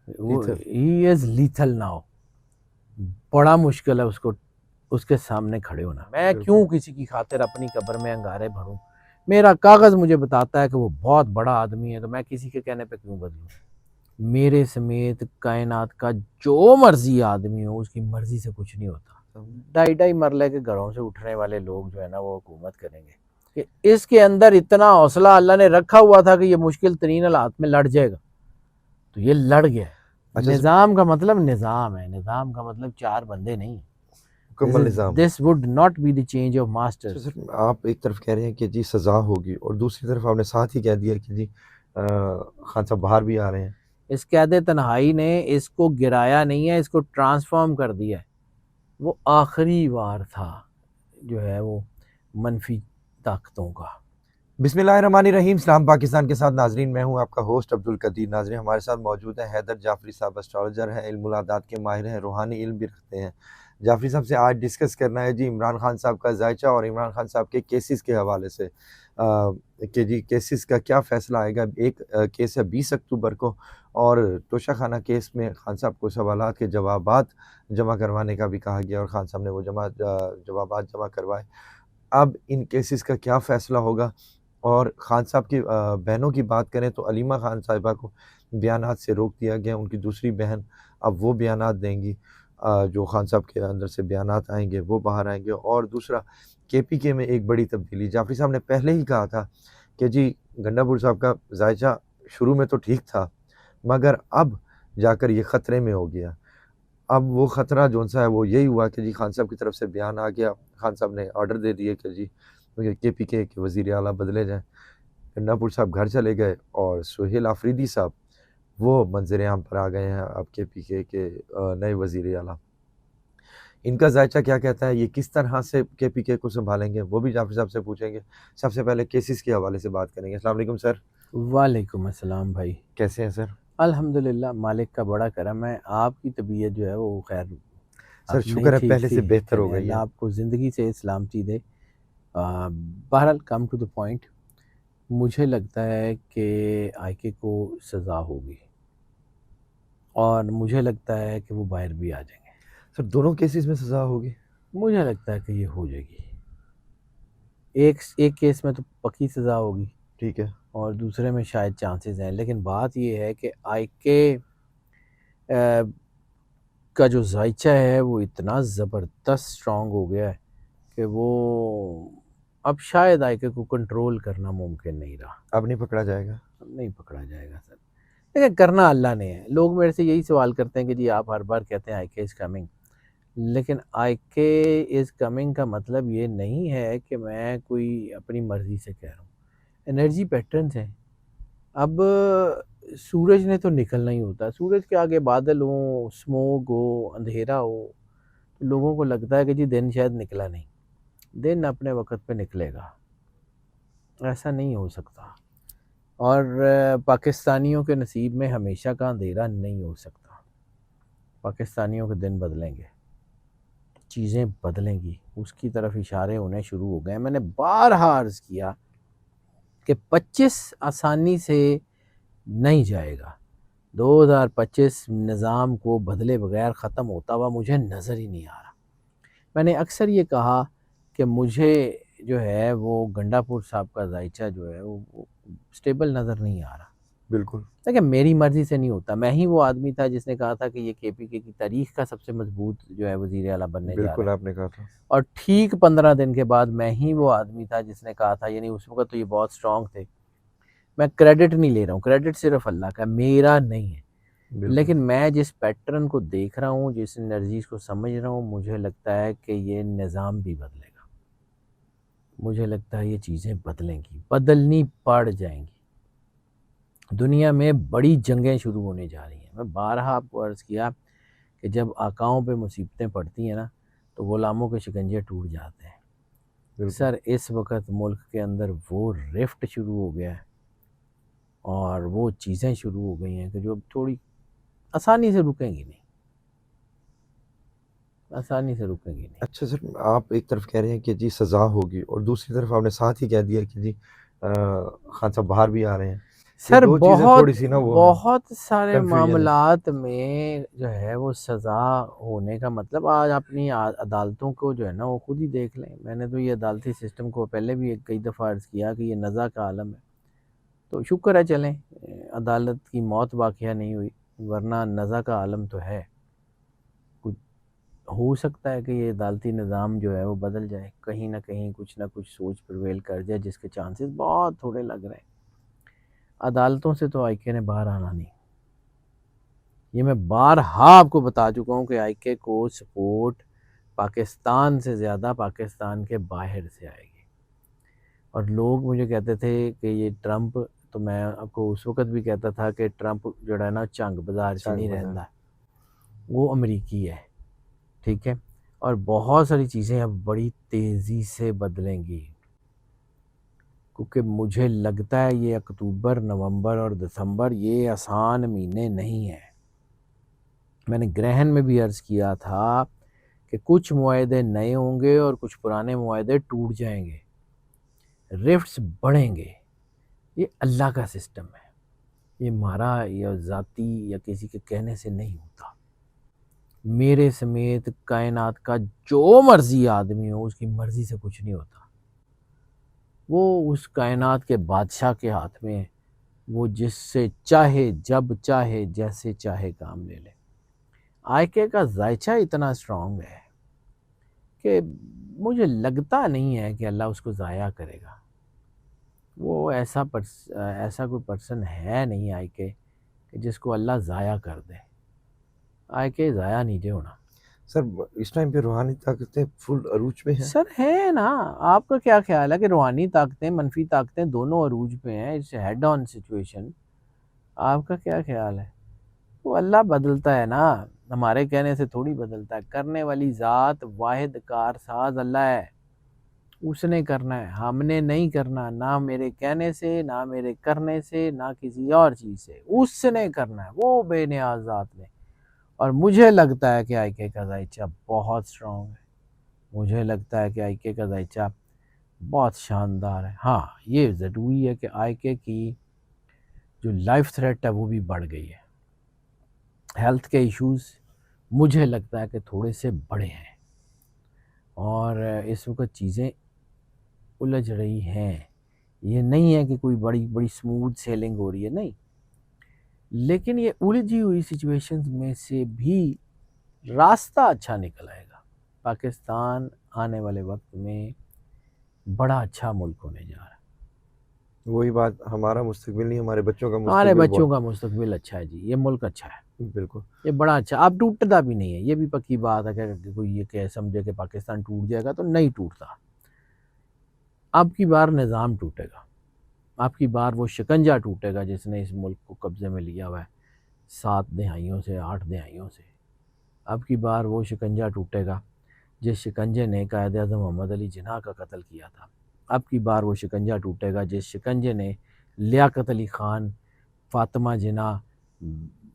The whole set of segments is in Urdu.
وہ ہی از لیتھل ناؤ. بڑا مشکل ہے اس کے سامنے کھڑے ہونا. میں کیوں کسی کی خاطر اپنی قبر میں انگارے بھروں؟ میرا کاغذ مجھے بتاتا ہے کہ وہ بہت بڑا آدمی ہے، تو میں کسی کے کہنے پہ کیوں بدلوں؟ میرے سمیت کائنات کا جو مرضی آدمی ہو، اس کی مرضی سے کچھ نہیں ہوتا. 2.5 مرلے کے گھروں سے اٹھنے والے لوگ جو ہے نا وہ حکومت کریں گے کہ اس کے اندر اتنا حوصلہ اللہ نے رکھا ہوا تھا کہ یہ مشکل ترین حالات میں لڑ جائے گا، تو یہ لڑ گیا. نظام کا مطلب نظام ہے، نظام کا مطلب 4 بندے نہیں. مکمل نظام. This would not be the change of master. Sir آپ ایک طرف کہہ رہے ہیں کہ جی سزا ہوگی، اور دوسری طرف آپ نے ساتھ ہی کہہ دیا کہ جی خان صاحب باہر بھی آ رہے ہیں. اس قید تنہائی نے اس کو گرایا نہیں ہے، اس کو ٹرانسفارم کر دیا ہے. وہ آخری وار تھا جو ہے وہ منفی طاقتوں کا. بسم اللہ الرحمن الرحیم. اسلام پاکستان کے ساتھ ناظرین، میں ہوں آپ کا ہوسٹ عبدالقدیر. ناظرین ہمارے ساتھ موجود ہیں حیدر جعفری صاحب، اسٹرالوجر ہیں، علم العادات کے ماہر ہیں، روحانی علم بھی رکھتے ہیں. جعفری صاحب سے آج ڈسکس کرنا ہے جی عمران خان صاحب کا ذائچہ اور عمران خان صاحب کے کیسز کے حوالے سے کہ جی کیسز کا کیا فیصلہ آئے گا. ایک کیس ہے 20 اکتوبر کو، اور توشہ خانہ کیس میں خان صاحب کو سوالات کے جوابات جمع کروانے کا بھی کہا گیا، اور خان صاحب نے وہ جوابات جمع کروائے. اب ان کیسز کا کیا فیصلہ ہوگا؟ اور خان صاحب کی بہنوں کی بات کریں تو علیمہ خان صاحبہ کو بیانات سے روک دیا گیا. ان کی دوسری بہن اب وہ بیانات دیں گی، جو خان صاحب کے اندر سے بیانات آئیں گے وہ باہر آئیں گے. اور دوسرا کے پی کے میں ایک بڑی تبدیلی. جعفری صاحب نے پہلے ہی کہا تھا کہ جی گنڈا پور صاحب کا ذائچہ شروع میں تو ٹھیک تھا، مگر اب جا کر یہ خطرے میں ہو گیا. اب وہ خطرہ جو سا ہے وہ یہی ہوا کہ جی خان صاحب کی طرف سے بیان آ گیا. خان صاحب نے آرڈر دے دیے کہ جی کے پی کے وزیر اعلیٰ بدلے جائیں. گنڈا پور صاحب گھر چلے گئے، اور سہیل آفریدی صاحب وہ منظر عام پر آ گئے ہیں اب کے پی کے نئے وزیر اعلیٰ. ان کا ذائچہ کیا کہتا ہے، یہ کس طرح سے کے پی کے کو سنبھالیں گے، وہ بھی جعفر صاحب سے پوچھیں گے. سب سے پہلے کیسز کے حوالے سے بات کریں گے. السلام علیکم سر. وعلیکم السلام بھائی. کیسے ہیں سر؟ الحمدللہ، مالک کا بڑا کرم ہے. آپ کی طبیعت جو ہے وہ خیر سر شکر ہے پہلے سے بہتر ہو گئی اللہ ہے. آپ کو زندگی سے سلامتی دے. بہرحال کم ٹو دا پوائنٹ، مجھے لگتا ہے کہ آئی کے کو سزا ہوگی، اور مجھے لگتا ہے کہ وہ باہر بھی آ جائیں گے. سر دونوں کیسز میں سزا ہوگی؟ مجھے لگتا ہے کہ یہ ہو جائے گی. ایک کیس میں تو پکی سزا ہوگی، ٹھیک ہے، اور دوسرے میں شاید چانسز ہیں. لیکن بات یہ ہے کہ آئی کے کا جو ذائچہ ہے وہ اتنا زبردست سٹرونگ ہو گیا ہے کہ وہ اب شاید آئی کے کو کنٹرول کرنا ممکن نہیں رہا. اب نہیں پکڑا جائے گا؟ نہیں پکڑا جائے گا سر. لیکن کرنا اللہ نے ہے. لوگ میرے سے یہی سوال کرتے ہیں کہ جی آپ ہر بار کہتے ہیں آئی کے از کمنگ، لیکن آئی کے از کمنگ کا مطلب یہ نہیں ہے کہ میں کوئی اپنی مرضی سے کہہ رہا ہوں. انرجی پیٹرنز ہیں. اب سورج نے تو نکلنا ہی ہوتا ہے. سورج کے آگے بادل ہوں، اسموگ ہو، اندھیرا ہو، تو لوگوں کو لگتا ہے کہ جی دن شاید نکلا نہیں. دن اپنے وقت پہ نکلے گا، ایسا نہیں ہو سکتا. اور پاکستانیوں کے نصیب میں ہمیشہ کا اندھیرا نہیں ہو سکتا. پاکستانیوں کے دن بدلیں گے، چیزیں بدلیں گی، اس کی طرف اشارے ہونے شروع ہو گئے. میں نے بارہا عرض کیا کہ 25 آسانی سے نہیں جائے گا. 2025 نظام کو بدلے بغیر ختم ہوتا ہوا مجھے نظر ہی نہیں آ رہا. میں نے اکثر یہ کہا کہ مجھے جو ہے وہ گنڈا پور صاحب کا ذائچہ جو ہے وہ سٹیبل نظر نہیں آ رہا. بالکل. لیکن میری مرضی سے نہیں ہوتا. میں ہی وہ آدمی تھا جس نے کہا تھا کہ یہ کے پی کے کی تاریخ کا سب سے مضبوط جو ہے وزیر اعلیٰ بننے جا رہا بالکل ہے. آپ نے کہا تھا. اور ٹھیک 15 دن کے بعد میں ہی وہ آدمی تھا جس نے کہا تھا، یعنی اس وقت تو یہ بہت سٹرونگ تھے. میں کریڈٹ نہیں لے رہا ہوں، کریڈٹ صرف اللہ کا، میرا نہیں ہے. لیکن میں جس پیٹرن کو دیکھ رہا ہوں، جس انرجیز کو سمجھ رہا ہوں، مجھے لگتا ہے کہ یہ نظام بھی بدلے گا. مجھے لگتا ہے یہ چیزیں بدلیں گی، بدلنی پڑ جائیں گی. دنیا میں بڑی جنگیں شروع ہونے جا رہی ہیں. میں بارہا آپ کو عرض کیا کہ جب آقاؤں پہ مصیبتیں پڑتی ہیں نا تو غلاموں کے شکنجے ٹوٹ جاتے ہیں. سر اس وقت ملک کے اندر وہ رفٹ شروع ہو گیا ہے، اور وہ چیزیں شروع ہو گئی ہیں کہ جو اب تھوڑی آسانی سے رکیں گی نہیں، آسانی سے رکیں گی نہیں. اچھا سر، آپ ایک طرف کہہ رہے ہیں کہ جی سزا ہوگی، اور دوسری طرف آپ نے ساتھ ہی کہہ دیا کہ جی خان صاحب باہر بھی آ رہے ہیں. سر دو چیزیں تھوڑی سی نا وہ ہیں بہت سارے کنفیوژن ہے. معاملات میں جو ہے وہ سزا ہونے کا مطلب آج اپنی عدالتوں کو جو ہے نا وہ خود ہی دیکھ لیں. میں نے تو یہ عدالتی سسٹم کو پہلے بھی کئی دفعہ عرض کیا کہ یہ نزا کا عالم ہے. تو شکر ہے چلیں عدالت کی موت واقعہ نہیں ہوئی، ورنہ نزا کا عالم تو ہے. کچھ ہو سکتا ہے کہ یہ عدالتی نظام جو ہے وہ بدل جائے، کہیں نہ کہیں کچھ نہ کچھ سوچ پرویل کر جائے، جس کے چانسز بہت تھوڑے لگ رہے ہیں. عدالتوں سے تو آئی کے نے باہر آنا نہیں. یہ میں بارہا آپ کو بتا چکا ہوں کہ آئی کے کو سپورٹ پاکستان سے زیادہ پاکستان کے باہر سے آئے گی. اور لوگ مجھے کہتے تھے کہ یہ ٹرمپ، تو میں آپ کو اس وقت بھی کہتا تھا کہ ٹرمپ جو ہے نا چنگ بازار سے نہیں رہتا، وہ امریکی ہے، ٹھیک ہے. اور بہت ساری چیزیں اب بڑی تیزی سے بدلیں گی، کیونکہ مجھے لگتا ہے یہ اکتوبر، نومبر اور دسمبر یہ آسان مہینے نہیں ہیں. میں نے گرہن میں بھی عرض کیا تھا کہ کچھ معاہدے نئے ہوں گے اور کچھ پرانے معاہدے ٹوٹ جائیں گے، رفٹس بڑھیں گے. یہ اللہ کا سسٹم ہے، یہ ہمارا یا ذاتی یا کسی کے کہنے سے نہیں ہوتا. میرے سمیت کائنات کا جو مرضی آدمی ہو اس کی مرضی سے کچھ نہیں ہوتا. وہ اس کائنات کے بادشاہ کے ہاتھ میں ہے، وہ جس سے چاہے جب چاہے جیسے چاہے کام لے لے. آئی کے کا ذائچہ اتنا اسٹرانگ ہے کہ مجھے لگتا نہیں ہے کہ اللہ اس کو ضائع کرے گا. وہ ایسا کوئی پرسن ہے نہیں آئی کے کہ جس کو اللہ ضائع کر دے. آئی کے ضائع نہیں دے ہونا. سر اس ٹائم پہ روحانی طاقتیں فل عروج پہ ہیں. سر ہے نا، آپ کا کیا خیال ہے کہ روحانی طاقتیں منفی طاقتیں دونوں عروج پہ ہیں؟ It's head on situation. آپ کا کیا خیال ہے؟ وہ اللہ بدلتا ہے نا، ہمارے کہنے سے تھوڑی بدلتا ہے. کرنے والی ذات واحد کار ساز اللہ ہے، اس نے کرنا ہے، ہم نے نہیں کرنا. نہ میرے کہنے سے، نہ میرے کرنے سے، نہ کسی اور چیز سے. اس نے کرنا ہے، وہ بے نیاز ذات نے. اور مجھے لگتا ہے کہ آئی کے کا ذائچہ بہت اسٹرانگ ہے. مجھے لگتا ہے کہ آئی کے کا ذائچہ بہت شاندار ہے. ہاں یہ ضروری ہے کہ آئی کے کی جو لائف تھریٹ ہے وہ بھی بڑھ گئی ہے. ہیلتھ کے ایشوز مجھے لگتا ہے کہ تھوڑے سے بڑے ہیں، اور اس وقت چیزیں الجھ رہی ہیں. یہ نہیں ہے کہ کوئی بڑی بڑی سموتھ سیلنگ ہو رہی ہے، نہیں، لیکن یہ الجھی ہوئی سچویشنز میں سے بھی راستہ اچھا نکل آئے گا. پاکستان آنے والے وقت میں بڑا اچھا ملک ہونے جا رہا ہے. وہی بات، ہمارا مستقبل نہیں، ہمارے بچوں کا ہمارے مستقبل بچوں کا مستقبل اچھا ہے جی. یہ ملک اچھا ہے، بالکل. یہ بڑا اچھا. اب ٹوٹتا بھی نہیں ہے، یہ بھی پکی بات ہے کہ کوئی یہ کہ سمجھے کہ پاکستان ٹوٹ جائے گا، تو نہیں ٹوٹتا. اب کی بار نظام ٹوٹے گا، اب کی بار وہ شکنجہ ٹوٹے گا جس نے اس ملک کو قبضے میں لیا ہوا ہے 7 دہائیوں سے، 8 دہائیوں سے. اب کی بار وہ شکنجہ ٹوٹے گا جس شکنجے نے قائد اعظم محمد علی جناح کا قتل کیا تھا. اب کی بار وہ شکنجہ ٹوٹے گا جس شکنجے نے لیاقت علی خان، فاطمہ جناح،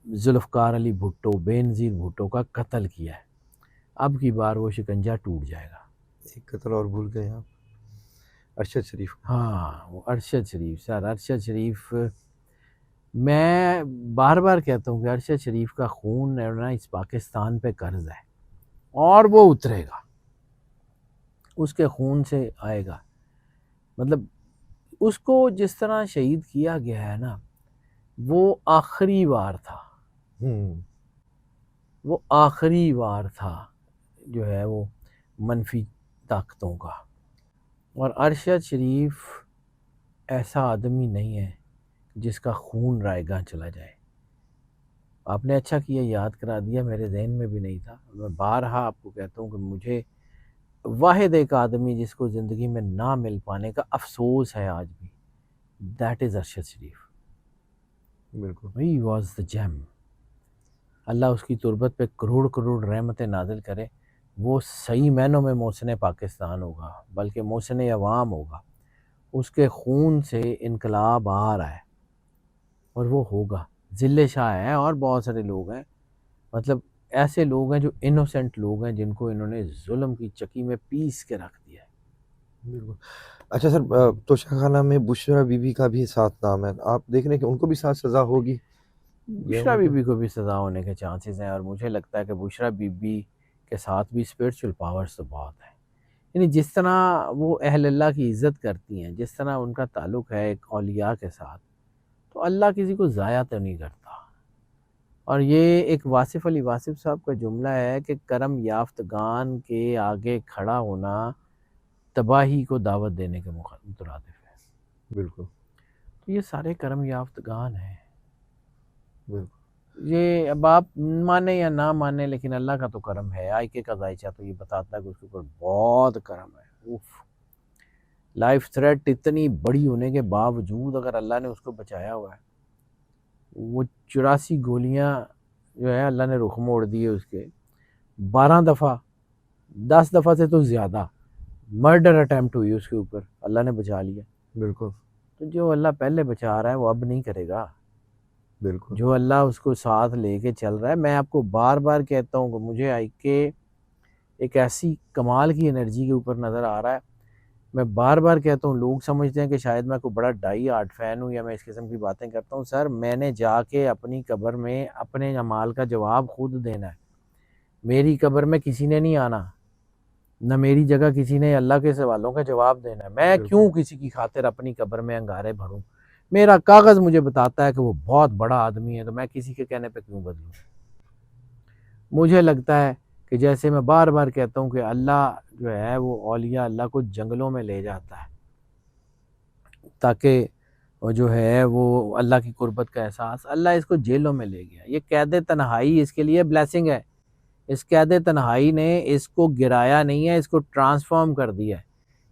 ذوالفقار علی بھٹو، بے نظیر بھٹو کا قتل کیا ہے. اب کی بار وہ شکنجہ ٹوٹ جائے گا. ایک قتل اور بھول گئے آپ، ارشد شریف. ہاں وہ ارشد شریف. سر ارشد شریف، میں بار بار کہتا ہوں کہ ارشد شریف کا خون نا اس پاکستان پہ قرض ہے، اور وہ اترے گا، اس کے خون سے آئے گا. مطلب اس کو جس طرح شہید کیا گیا ہے نا، وہ آخری وار تھا، وہ آخری وار تھا جو ہے وہ منفی طاقتوں کا. اور ارشد شریف ایسا آدمی نہیں ہے جس کا خون رائے گاں چلا جائے. آپ نے اچھا کیا یاد کرا دیا، میرے ذہن میں بھی نہیں تھا. میں بارہا آپ کو کہتا ہوں کہ مجھے واحد ایک آدمی جس کو زندگی میں نہ مل پانے کا افسوس ہے آج بھی، دیٹ از ارشد شریف. بالکل. ہی واز دا جیم. اللہ اس کی تربت پہ کروڑ کروڑ رحمتیں نازل کرے. وہ صحیح معنوں میں محسن پاکستان ہوگا، بلکہ محسن عوام ہوگا. اس کے خون سے انقلاب آ رہا ہے اور وہ ہوگا. ذل شاہ ہے اور بہت سارے لوگ ہیں، مطلب ایسے لوگ ہیں جو انوسینٹ لوگ ہیں جن کو انہوں نے ظلم کی چکی میں پیس کے رکھ دیا ہے. بالکل. اچھا سر، توشہ خانہ میں بشرا بی بی کا بھی 7 نام ہے، آپ دیکھ رہے ہیں کہ ان کو بھی 7 سزا ہوگی؟ یہ بشرا بی مطلب بی کو بھی سزا ہونے کے چانسز ہیں، اور مجھے لگتا ہے کہ بشرا بی بی کے ساتھ بھی اسپرچل پاورز تو بہت ہیں. یعنی جس طرح وہ اہل اللہ کی عزت کرتی ہیں، جس طرح ان کا تعلق ہے ایک اولیاء کے ساتھ، تو اللہ کسی کو ضائع تو نہیں کرتا. اور یہ ایک واصف علی واصف صاحب کا جملہ ہے کہ کرم یافتگان کے آگے کھڑا ہونا تباہی کو دعوت دینے کے مترادف ہے. بالکل تو یہ سارے کرم یافتگان ہیں. بالکل یہ اب آپ مانیں یا نہ مانیں، لیکن اللہ کا تو کرم ہے. آئی کے کا ذائچہ تو یہ بتاتا ہے کہ اس کے اوپر بہت کرم ہے. لائف تھریٹ اتنی بڑی ہونے کے باوجود اگر اللہ نے اس کو بچایا ہوا ہے، وہ 84 گولیاں جو ہے اللہ نے رخ موڑ دیے اس کے، 12 دفعہ 10 دفعہ سے تو زیادہ مرڈر اٹیمپٹ ہوئی اس کے اوپر، اللہ نے بچا لیا. بالکل تو جو اللہ پہلے بچا رہا ہے وہ اب نہیں کرے گا. بالکل جو اللہ اس کو ساتھ لے کے چل رہا ہے. میں آپ کو بار بار کہتا ہوں کہ مجھے آئی کے ایک ایسی کمال کی انرجی کے اوپر نظر آ رہا ہے. میں بار بار کہتا ہوں، لوگ سمجھتے ہیں کہ شاید میں کوئی بڑا ڈائی آرٹ فین ہوں یا میں اس قسم کی باتیں کرتا ہوں. سر میں نے جا کے اپنی قبر میں اپنے اعمال کا جواب خود دینا ہے. میری قبر میں کسی نے نہیں آنا، نہ میری جگہ کسی نے اللہ کے سوالوں کا جواب دینا ہے. میں کیوں کسی کی خاطر اپنی قبر میں انگارے بھروں؟ میرا کاغذ مجھے بتاتا ہے کہ وہ بہت بڑا آدمی ہے، تو میں کسی کے کہنے پہ کیوں بدلوں؟ مجھے لگتا ہے کہ جیسے میں بار بار کہتا ہوں کہ اللہ جو ہے وہ اولیاء اللہ کو جنگلوں میں لے جاتا ہے تاکہ وہ جو ہے وہ اللہ کی قربت کا احساس. اللہ اس کو جیلوں میں لے گیا. یہ قید تنہائی اس کے لیے بلیسنگ ہے. اس قید تنہائی نے اس کو گرایا نہیں ہے، اس کو ٹرانسفارم کر دیا ہے.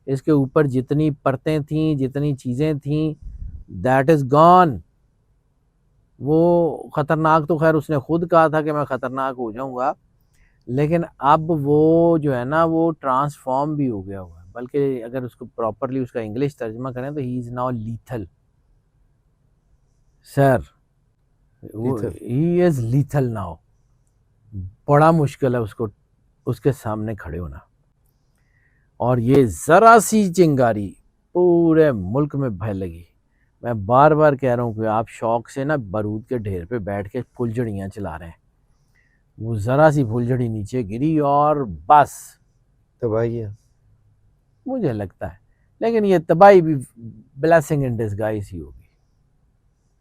اس کے اوپر جتنی پرتیں تھیں، جتنی چیزیں تھیں، دیٹ از گون. وہ خطرناک تو خیر اس نے خود کہا تھا کہ میں خطرناک ہو جاؤں گا، لیکن اب وہ جو ہے نا وہ ٹرانسفارم بھی ہو گیا ہوا ہے. بلکہ اگر اس کو پراپرلی اس کا انگلش ترجمہ کریں تو he is now lethal. Sir he is lethal now. بڑا مشکل ہے اس کو اس کے سامنے کھڑے ہونا. اور یہ ذرا سی چنگاری پورے ملک میں پھیلے گی. میں بار بار کہہ رہا ہوں کہ آپ شوق سے نا بارود کے ڈھیر پہ بیٹھ کے پھلجھڑیاں چلا رہے ہیں. وہ ذرا سی پھلجھڑی نیچے گری اور بس تباہی ہے. مجھے لگتا ہے. لیکن یہ تباہی بھی بلیسنگ ان ڈسگائز ہی ہوگی.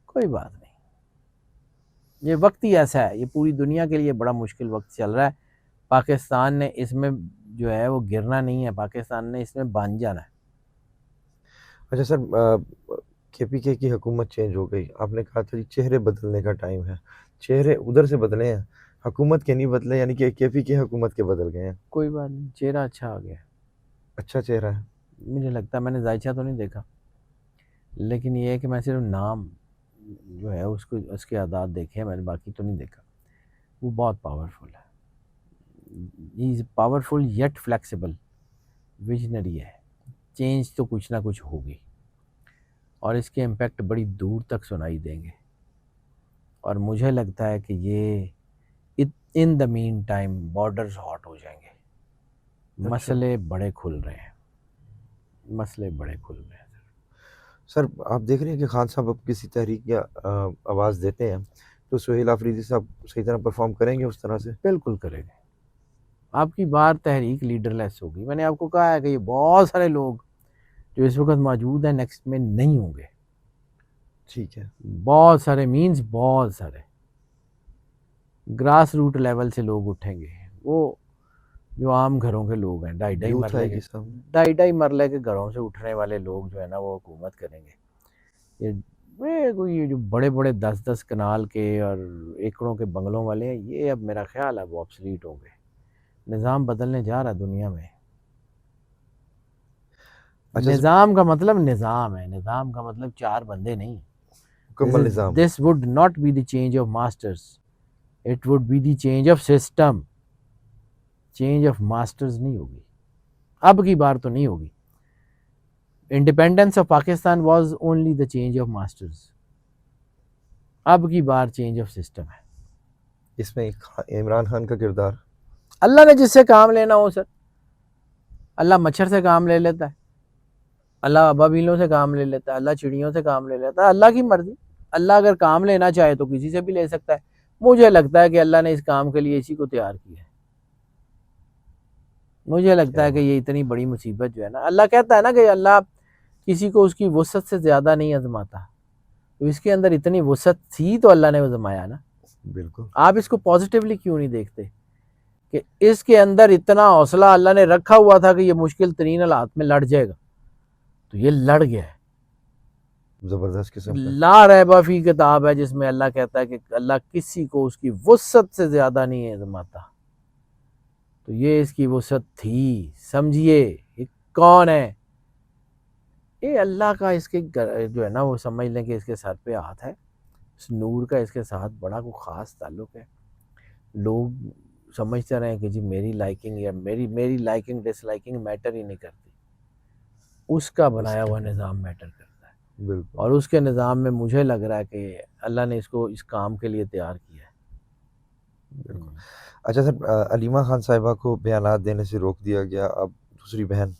کوئی بات نہیں، یہ وقت ہی ایسا ہے. یہ پوری دنیا کے لیے بڑا مشکل وقت چل رہا ہے. پاکستان نے اس میں جو ہے وہ گرنا نہیں ہے، پاکستان نے اس میں بن جانا ہے. اچھا سر، کے پی کے کی حکومت چینج ہو گئی، آپ نے کہا تھا چہرے بدلنے کا ٹائم ہے. چہرے ادھر سے بدلے ہیں، حکومت کے نہیں بدلے، یعنی کہ کے پی کے حکومت کے بدل گئے ہیں. کوئی بات نہیں، چہرہ اچھا آ گیا. اچھا چہرہ ہے. مجھے لگتا ہے میں نے ذائچہ تو نہیں دیکھا، لیکن یہ ہے کہ میں صرف نام جو ہے اس کو اس کے اعداد دیکھے ہیں میں نے، باقی تو نہیں دیکھا. وہ بہت پاورفل ہے. He is powerful yet flexible, visionary ہے. چینج تو کچھ نہ کچھ ہوگی اور اس کے امپیکٹ بڑی دور تک سنائی دیں گے. اور مجھے لگتا ہے کہ یہ ان دا مین ٹائم بارڈرز ہاٹ ہو جائیں گے. مسئلے بڑے کھل رہے ہیں، مسئلے بڑے کھل رہے ہیں. سر آپ دیکھ رہے ہیں کہ خان صاحب اب کسی تحریک یا آواز دیتے ہیں تو سہیل آفریدی صاحب صحیح طرح پرفارم کریں گے اس طرح سے؟ بالکل کرے گے. آپ کی بات تحریک لیڈر لیس ہوگی. میں نے آپ کو کہا ہے کہ یہ بہت سارے لوگ جو اس وقت موجود ہیں نیکسٹ میں نہیں ہوں گے. ٹھیک ہے. بہت سارے مینز بہت سارے گراس روٹ لیول سے لوگ اٹھیں گے. وہ جو عام گھروں کے لوگ ہیں، یوتھ آئے گی صاحب. ڈھائی مرلے کے گھروں سے اٹھنے والے لوگ جو ہے نا وہ حکومت کریں گے. یہ جو بڑے بڑے 10 کنال کے اور ایکڑوں کے بنگلوں والے ہیں، یہ اب میرا خیال ہے وہ آبسلیٹ ہوں گے. نظام بدلنے جا رہا ہے دنیا میں. نظام کا مطلب نظام ہے، نظام کا مطلب 4 بندے نہیں. مکمل نظام. This would not be the change of masters. It would be the change of system. Change of masters نہیں ہوگی، اب کی بار تو نہیں ہوگی. Independence of Pakistan was only the change of masters. اب کی بار چینج آف سسٹم ہے. اس میں عمران خان کا کردار. اللہ نے جس سے کام لینا ہو سر، اللہ مچھر سے کام لے لیتا ہے. اللہ ابابیلوں سے کام لے لیتا ہے, اللہ چڑیوں سے کام لے لیتا ہے, اللہ کی مرضی. اللہ اگر کام لینا چاہے تو کسی سے بھی لے سکتا ہے. مجھے لگتا ہے کہ اللہ نے اس کام کے لیے اسی کو تیار کیا ہے. مجھے لگتا ہے کہ یہ اتنی بڑی مصیبت جو ہے نا, اللہ کہتا ہے نا کہ اللہ کسی کو اس کی وسعت سے زیادہ نہیں آزماتا, تو اس کے اندر اتنی وسعت تھی تو اللہ نے آزمایا نا. بالکل. آپ اس کو پازیٹیولی کیوں نہیں دیکھتے کہ اس کے اندر اتنا حوصلہ اللہ نے رکھا ہوا تھا کہ یہ مشکل ترین حالات میں لڑ جائے گا, تو یہ لڑ گیا ہے. زبردست قسم کا. لا ریب فی کتاب ہے جس میں اللہ کہتا ہے کہ اللہ کسی کو اس کی وسعت سے زیادہ نہیں آزماتا. تو یہ اس کی وسعت تھی. سمجھیے یہ کون ہے, یہ اللہ کا, اس کے جو ہے نا وہ سمجھ لیں کہ اس کے سر پہ ہاتھ ہے, اس نور کا اس کے ساتھ بڑا کوئی خاص تعلق ہے. لوگ سمجھتے رہے کہ جی میری لائکنگ یا میری لائکنگ ڈس لائکنگ میٹر ہی نہیں کرتی, اس کا بنایا ہوا نظام میٹر کرتا ہے. بالکل. اور اس کے نظام میں مجھے لگ رہا ہے کہ اللہ نے اس کو اس کام کے لیے تیار کیا ہے. بالکل. اچھا سر, علیمہ خان صاحبہ کو بیانات دینے سے روک دیا گیا, اب دوسری بہن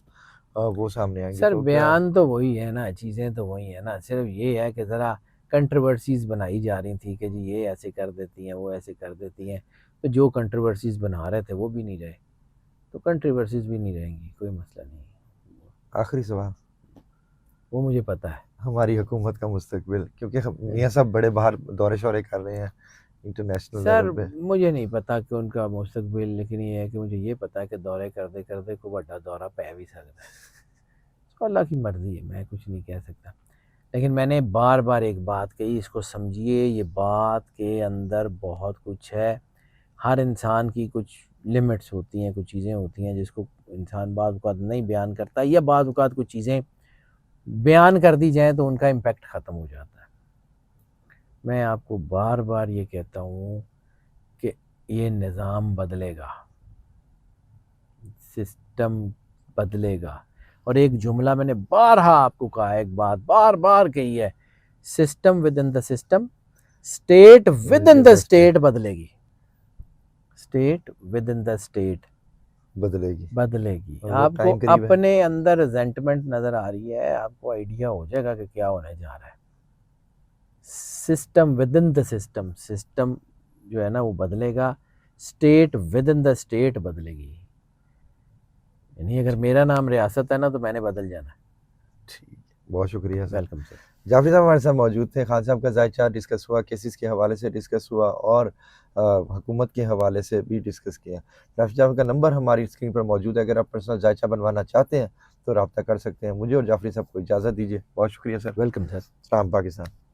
وہ سامنے آئیں گی. سر بیان تو وہی ہے نا, چیزیں تو وہی ہیں نا, صرف یہ ہے کہ ذرا کنٹروورسیز بنائی جا رہی تھی کہ جی یہ ایسے کر دیتی ہیں وہ ایسے کر دیتی ہیں, تو جو کنٹروورسیز بنا رہے تھے وہ بھی نہیں رہے, تو کنٹروورسیز بھی نہیں رہیں گی, کوئی مسئلہ نہیں. آخری سوال, وہ مجھے پتہ ہے. ہماری حکومت کا مستقبل, کیونکہ میاں صاحب بڑے باہر دورے شورے کر رہے ہیں انٹرنیشنل سر لیول پہ. مجھے نہیں پتا کہ ان کا مستقبل, لیکن یہ ہے کہ مجھے یہ پتا ہے کہ دورے کرتے کرتے کو بڑا دورہ پہ بھی سکتا ہے. اس کو اللہ کی مرضی ہے, میں کچھ نہیں کہہ سکتا. لیکن میں نے بار بار ایک بات کہی, اس کو سمجھیے, یہ بات کے اندر بہت کچھ ہے. ہر انسان کی کچھ لمٹس ہوتی ہیں, کچھ چیزیں ہوتی ہیں جس کو انسان بعض اوقات نہیں بیان کرتا, یا بعض اوقات کچھ چیزیں بیان کر دی جائیں تو ان کا امپیکٹ ختم ہو جاتا ہے. میں آپ کو بار بار یہ کہتا ہوں کہ یہ نظام بدلے گا, سسٹم بدلے گا. اور ایک جملہ میں نے بارہا آپ کو کہا ہے, ایک بات بار بار کہی ہے, system within the system, state within the state بدلے گی. State within the state بدلے گی. آپ کو اپنے اندر ریزنٹمنٹ نظر آ رہی ہے, آپ کو آئیڈیا ہو جائے گا کہ کیا ہونے جا رہا ہے. System within the system, system جو ہے نا وہ بدلے گا, state within the state بدلے گی. یعنی اگر میرا نام ریاست ہے نا تو میں نے بدل جانا ہے. ٹھیک, بہت شکریہ سر. Welcome sir. جعفری صاحب ہمارے ساتھ موجود تھے. خان صاحب کا ذائچہ ڈسکس ہوا, کیسز کے حوالے سے ڈسکس ہوا, اور حکومت کے حوالے سے بھی ڈسکس کیا. جعفری صاحب کا نمبر ہماری اسکرین پر موجود ہے, اگر آپ پرسنل ذائچہ بنوانا چاہتے ہیں تو رابطہ کر سکتے ہیں. مجھے اور جعفری صاحب کو اجازت دیجیے. بہت شکریہ سر. Welcome sir. سلام پاکستان.